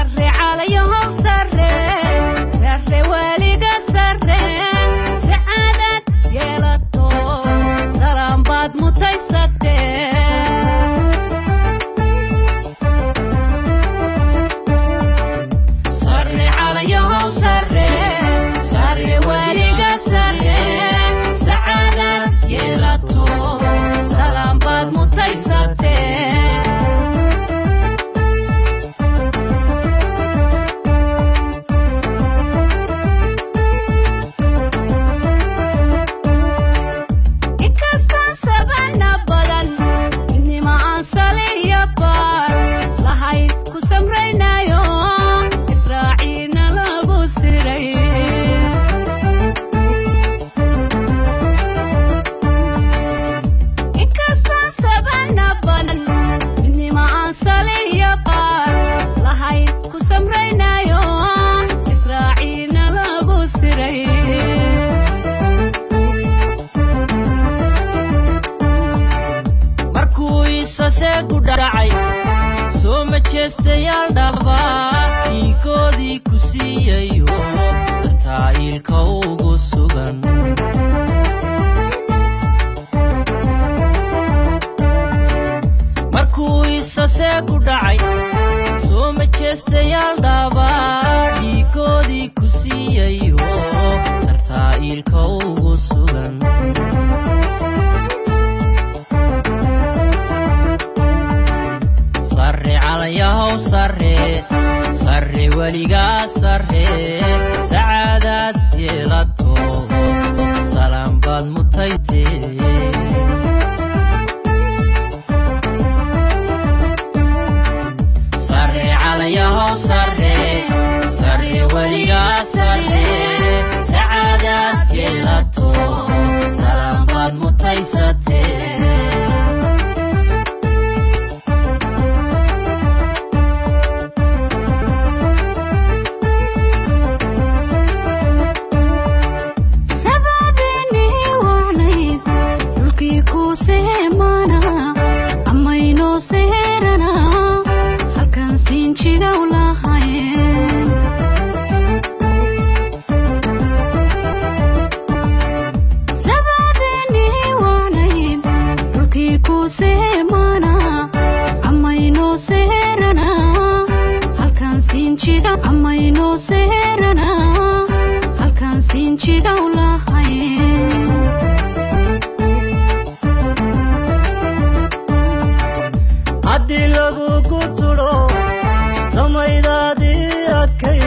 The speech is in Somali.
Saree Calanyahow Saree weliga Saree sacaadad yeelato salaam baad mutaysatee Saree Calanyahow Saree weliga Saree sacaadad yeelato salaam baad mutaysatee Gudacay soo ma jeestayaal dhaba koodii ku siiyayo taayilka ugu sugan markuu isase gudacay soo ma jeestayaal dhaba koodii ku siiyayo taayilka ugu sugan Saree Calanyahow Saree weliga Saree sacaadad yeelato salaam baad mutaysatee Saree Calanyahow Saree weliga Saree sacaadad yeelato salaam baad mutaysatee Haddii lagu guduro samaydaadii adkay